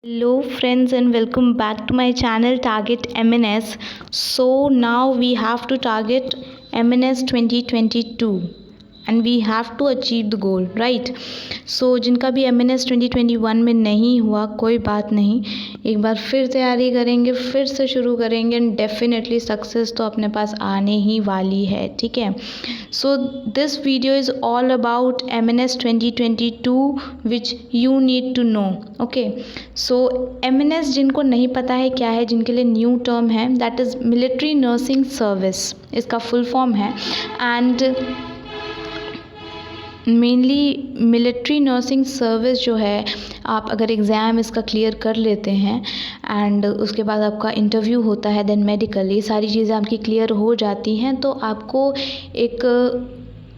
Hello friends and welcome back to my channel Target MNS. So now we have to target MNS 2022 and we have to achieve the goal, right? So जिनका भी MNS 2021 में नहीं हुआ कोई बात नहीं, एक बार फिर तैयारी करेंगे, फिर से शुरू करेंगे एंड डेफिनेटली सक्सेस तो अपने पास आने ही वाली है, ठीक है. So this video is all about MNS 2022 which you need to know. Okay. So MNS जिनको नहीं पता है क्या है, जिनके लिए न्यू टर्म है, that is military nursing service, इसका फुल फॉर्म है. And mainly military nursing service जो है, आप अगर एग्ज़ाम इसका क्लियर कर लेते हैं एंड उसके बाद आपका इंटरव्यू होता है, देन मेडिकल, ये सारी चीज़ें आपकी क्लियर हो जाती हैं तो आपको एक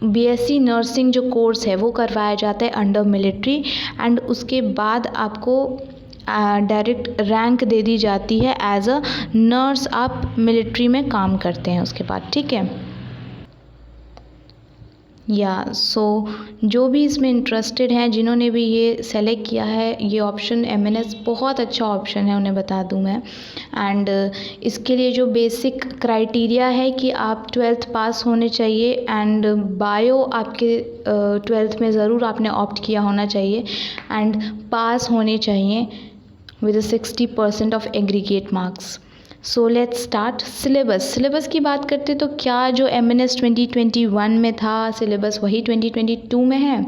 बीएससी नर्सिंग जो कोर्स है वो करवाया जाता है अंडर मिलिट्री एंड उसके बाद आपको डायरेक्ट रैंक दे दी जाती है एज अ नर्स. आप मिलिट्री में काम करते हैं उसके बाद, ठीक है. सो जो भी इसमें इंटरेस्टेड हैं, जिन्होंने भी ये सेलेक्ट किया है, ये ऑप्शन MNS बहुत अच्छा ऑप्शन है, उन्हें बता दूं मैं. एंड इसके लिए जो बेसिक क्राइटेरिया है कि आप 12th पास होने चाहिए एंड बायो आपके 12th में ज़रूर आपने ऑप्ट किया होना चाहिए एंड पास होने चाहिए with 60% of aggregate marks. So let's start. Syllabus की बात करते तो क्या जो MNS 2021 में था सिलेबस वही 2022 में है.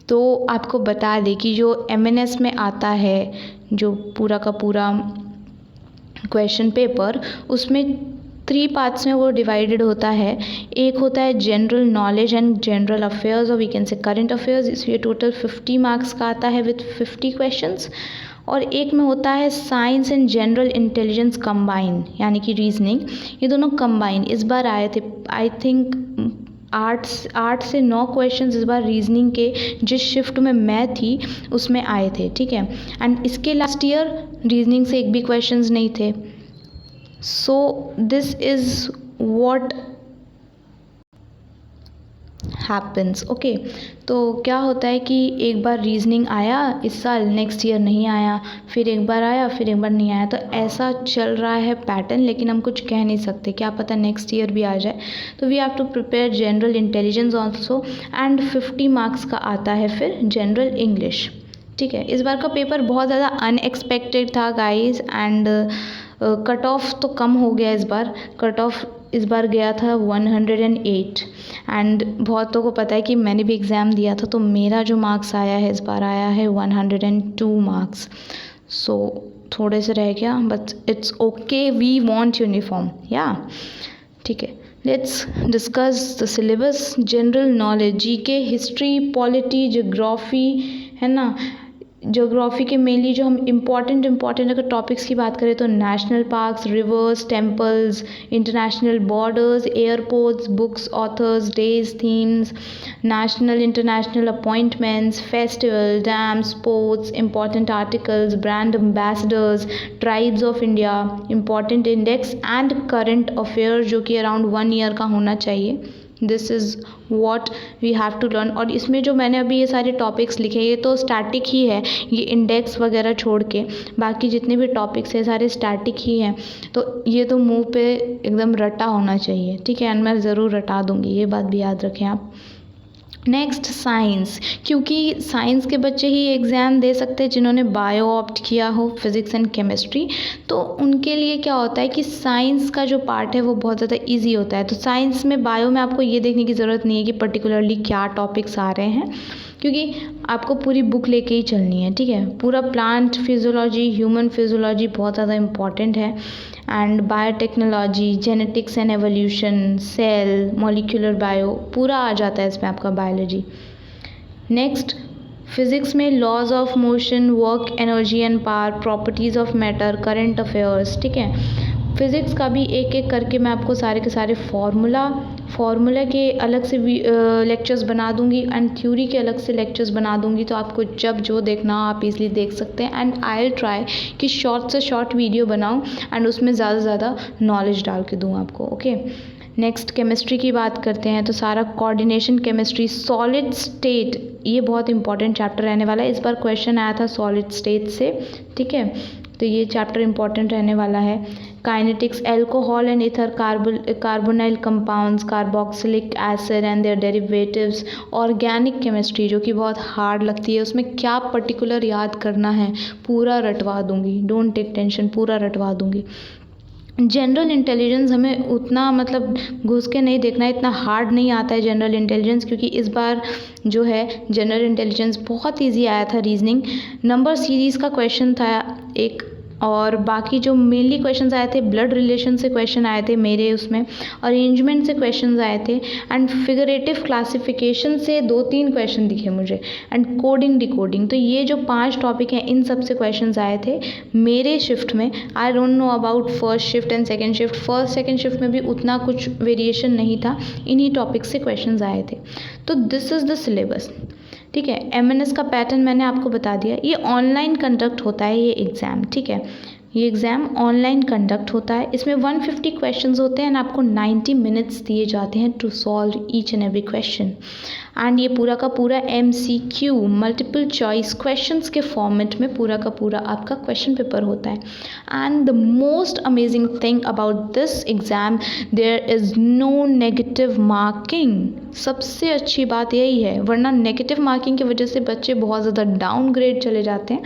तो आपको बता दें कि जो MNS में आता है जो पूरा का पूरा क्वेश्चन पेपर, उसमें 3 पार्ट्स में वो डिवाइडेड होता है. एक होता है general knowledge and general affairs और we can say current affairs. इसलिए टोटल 50 मार्क्स का आता है विथ 50 क्वेश्चंस. और एक में होता है science and general intelligence combine, यानी कि रीजनिंग. ये दोनों कंबाइन इस बार आए थे. आई थिंक 8 से 9 क्वेश्चंस इस बार रीजनिंग के जिस शिफ्ट में मैं थी उसमें आए थे, ठीक है. एंड इसके लास्ट ईयर रीजनिंग से एक भी क्वेश्चंस नहीं थे. सो this is what happens. Okay. तो क्या होता है कि एक बार रीजनिंग आया इस साल, नेक्स्ट ईयर नहीं आया, फिर एक बार आया, फिर एक बार नहीं आया. तो ऐसा चल रहा है पैटर्न, लेकिन हम कुछ कह नहीं सकते, क्या पता नेक्स्ट ईयर भी आ जाए. तो we have to prepare general intelligence also and 50 marks का आता है फिर जनरल इंग्लिश, ठीक है. इस बार का पेपर बहुत ज़्यादा अनएक्सपेक्टेड था गाइस एंड कट ऑफ तो कम हो गया इस बार. कट ऑफ इस बार गया था 108 एंड बहुतों को पता है कि मैंने भी एग्ज़ाम दिया था, तो मेरा जो मार्क्स आया है इस बार आया है 102 मार्क्स. सो थोड़े से रह गया but it's okay, we want uniform, या ठीक है. Let's discuss the syllabus. General knowledge, GK, history, polity, geography, है ना. ज्योग्राफी के मेनली जो हम इम्पॉर्टेंट अगर टॉपिक्स की बात करें तो national parks, rivers, temples, international borders, airports, books, authors, days, themes, national international appointments, festival, dams, sports, important articles, brand ambassadors, tribes of India, important index and current affair जो कि around 1 year का होना चाहिए. This is what we have to learn. और इसमें जो मैंने अभी ये सारे टॉपिक्स लिखे ये तो स्टैटिक ही है, ये इंडेक्स वगैरह छोड़ के बाकी जितने भी टॉपिक्स हैं सारे स्टैटिक ही हैं. तो ये तो मुंह पे एकदम रटा होना चाहिए, ठीक है. एंड मैं ज़रूर रटा दूँगी, ये बात भी याद रखें आप. नेक्स्ट साइंस, क्योंकि साइंस के बच्चे ही एग्ज़ाम दे सकते हैं जिन्होंने बायो ऑप्ट किया हो, फिज़िक्स एंड केमिस्ट्री. तो उनके लिए क्या होता है कि साइंस का जो पार्ट है वो बहुत ज़्यादा इजी होता है. तो साइंस में बायो में आपको ये देखने की ज़रूरत नहीं है कि पर्टिकुलरली क्या टॉपिक्स आ रहे हैं, क्योंकि आपको पूरी बुक लेके ही चलनी है, ठीक है. पूरा प्लांट फिजियोलॉजी, ह्यूमन फिजियोलॉजी बहुत ज़्यादा इम्पॉर्टेंट है and biotechnology, genetics and evolution, cell, molecular bio, पूरा आ जाता है इसमें आपका बायोलॉजी. नेक्स्ट फिज़िक्स में laws of motion, work, energy and power, properties of matter, current affairs, ठीक है. फिज़िक्स का भी एक एक करके मैं आपको सारे के सारे फार्मूला के अलग से लेक्चर्स बना दूंगी एंड थ्योरी के अलग से लेक्चर्स बना दूंगी. तो आपको जब जो देखना हो आप इजीली देख सकते हैं. एंड आई विल ट्राई कि शॉर्ट से शॉर्ट वीडियो बनाऊं एंड उसमें ज़्यादा से ज़्यादा नॉलेज डाल के दूँ आपको, ओके. नेक्स्ट केमिस्ट्री की बात करते हैं तो सारा कोऑर्डिनेशन केमिस्ट्री, सॉलिड स्टेट, ये बहुत इंपॉर्टेंट चैप्टर रहने वाला है। इस बार क्वेश्चन आया था सॉलिड स्टेट से, ठीक है, तो ये चैप्टर इंपॉर्टेंट रहने वाला है। Kinetics, alcohol and ether carbonyl compounds, carboxylic acid and their derivatives, organic chemistry जो कि बहुत हार्ड लगती है, उसमें क्या पर्टिकुलर याद करना है पूरा रटवा दूंगी, डोंट टेक टेंशन, पूरा रटवा दूंगी। जनरल इंटेलिजेंस हमें उतना मतलब घुस के नहीं देखना है, इतना हार्ड नहीं आता है जनरल इंटेलिजेंस, क्योंकि इस बार जो है जनरल इंटेलिजेंस बहुत इजी आया था। रीजनिंग नंबर सीरीज़ का क्वेश्चन था एक, और बाकी जो मेनली क्वेश्चंस आए थे ब्लड रिलेशन से क्वेश्चन आए थे मेरे उसमें, अरेंजमेंट से क्वेश्चंस आए थे, एंड फिगरेटिव क्लासिफिकेशन से 2-3 क्वेश्चन दिखे मुझे, एंड कोडिंग डिकोडिंग। तो ये जो 5 टॉपिक हैं इन सब से क्वेश्चंस आए थे मेरे शिफ्ट में। I don't know about first shift and second shift, first second shift में भी उतना कुछ वेरिएशन नहीं था, इन्हीं टॉपिक से क्वेश्चंस आए थे। तो दिस इज़ द सिलेबस, ठीक है। एमएनएस का पैटर्न मैंने आपको बता दिया। ये ऑनलाइन कंडक्ट होता है ये एग्ज़ाम, ठीक है, ये एग्ज़ाम ऑनलाइन कंडक्ट होता है। इसमें 150 क्वेश्चंस होते हैं एंड आपको 90 मिनट्स दिए जाते हैं to solve each and every question. And ये पूरा का पूरा MCQ मल्टीपल चॉइस क्वेश्चंस के फॉर्मेट में पूरा का पूरा आपका क्वेश्चन पेपर होता है। And the most amazing thing about this exam, there is no negative marking. सबसे अच्छी बात यही है, वरना नेगेटिव मार्किंग की वजह से बच्चे बहुत ज़्यादा डाउनग्रेड चले जाते हैं।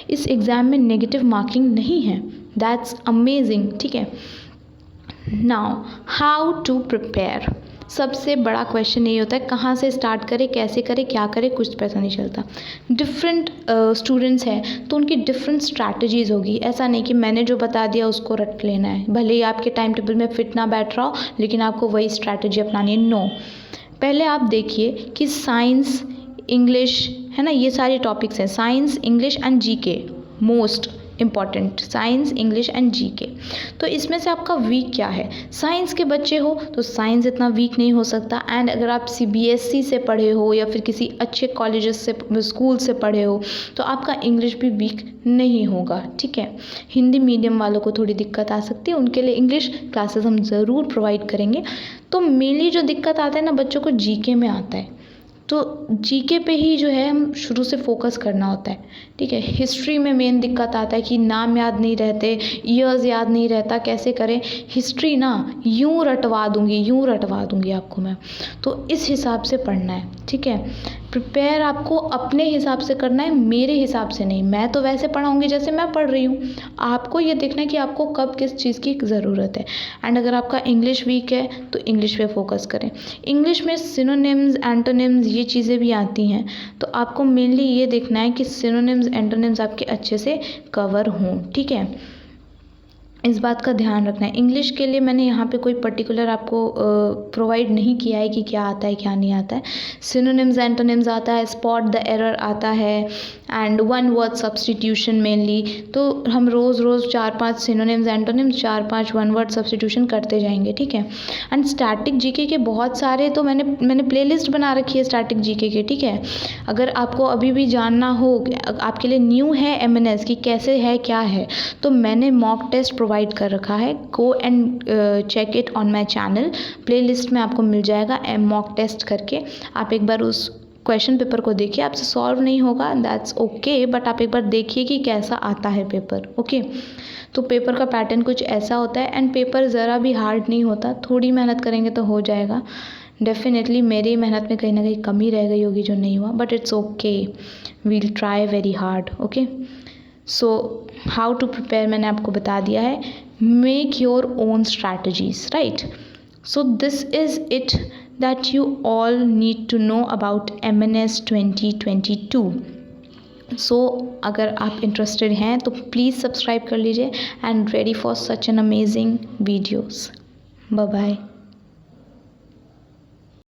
इस एग्ज़ाम में नेगेटिव मार्किंग नहीं है, दैट्स अमेजिंग, ठीक है। नाउ हाउ टू प्रिपेयर, सबसे बड़ा क्वेश्चन यही होता है कहाँ से स्टार्ट करें, कैसे करें, क्या करें, कुछ पता नहीं चलता। डिफरेंट स्टूडेंट्स हैं तो उनकी डिफरेंट स्ट्रैटेजीज़ होगी। ऐसा नहीं कि मैंने जो बता दिया उसको रट लेना है, भले ही आपके टाइम टेबल में फिट ना बैठ रहा हो, लेकिन आपको वही स्ट्रैटेजी अपनानी है। नो, पहले आप देखिए कि साइंस, इंग्लिश, है ना, ये सारे टॉपिक्स हैं, science, English and GK most important, science, English and GK. तो इसमें से आपका वीक क्या है? साइंस के बच्चे हो तो साइंस इतना वीक नहीं हो सकता, एंड अगर आप CBSE से पढ़े हो या फिर किसी अच्छे कॉलेजेस से, स्कूल से पढ़े हो, तो आपका इंग्लिश भी वीक नहीं होगा, ठीक है। हिंदी मीडियम वालों को थोड़ी दिक्कत आ सकती है, उनके लिए इंग्लिश क्लासेस हम ज़रूर प्रोवाइड करेंगे। तो मेनली जो दिक्कत आता है ना बच्चों को जीके में आता है, तो जीके पे ही जो है हम शुरू से फोकस करना होता है, ठीक है। हिस्ट्री में मेन दिक्कत आता है कि नाम याद नहीं रहते, ईयर्स याद नहीं रहता, कैसे करें। हिस्ट्री ना यूँ रटवा दूंगी आपको मैं, तो इस हिसाब से पढ़ना है, ठीक है। प्रिपेयर आपको अपने हिसाब से करना है, मेरे हिसाब से नहीं। मैं तो वैसे पढ़ाऊँगी जैसे मैं पढ़ रही हूँ, आपको ये देखना है कि आपको कब किस चीज़ की ज़रूरत है। एंड अगर आपका इंग्लिश वीक है तो इंग्लिश पे फोकस करें। इंग्लिश में सिनोनिम्स, एंटोनिम्स, ये चीज़ें भी आती हैं, तो आपको मेनली ये देखना है कि सिनोनिम्स, एंटोनिम्स आपके अच्छे से कवर हों, ठीक है। इस बात का ध्यान रखना है। इंग्लिश के लिए मैंने यहाँ पे कोई पर्टिकुलर आपको प्रोवाइड नहीं किया है कि क्या आता है क्या नहीं आता है। सिनोनिम्स, एंटोनिम्स आता है, स्पॉट द एरर आता है, and one word substitution mainly. तो हम रोज़ 4-5 synonyms, antonyms, 4-5 one word substitution करते जाएंगे, ठीक है। एंड स्टैटिक जीके के बहुत सारे, तो मैंने प्लेलिस्ट बना रखी है स्टैटिक जीके के, ठीक है। अगर आपको अभी भी जानना हो, आपके लिए न्यू है MNS की कैसे है क्या है, तो मैंने मॉक टेस्ट प्रोवाइड कर रखा है। Go and check it on my channel, playlist में आपको मिल जाएगा मॉक टेस्ट करके। आप एक बार उस क्वेश्चन पेपर को देखिए, आपसे सॉल्व नहीं होगा दैट्स ओके, बट आप एक बार देखिए कि कैसा आता है पेपर, ओके। तो पेपर का पैटर्न कुछ ऐसा होता है, एंड पेपर ज़रा भी हार्ड नहीं होता, थोड़ी मेहनत करेंगे तो हो जाएगा। डेफिनेटली मेरी मेहनत में कहीं ना कहीं कमी रह गई होगी जो नहीं हुआ, but it's okay, we'll try very hard, okay. So how to prepare मैंने आपको बता दिया है। Make your own strategies, right. So this is it that you all need to know about MNS 2022। So अगर आप इंटरेस्टेड हैं तो please subscribe कर लीजिए, and ready for such an amazing videos. Bye bye.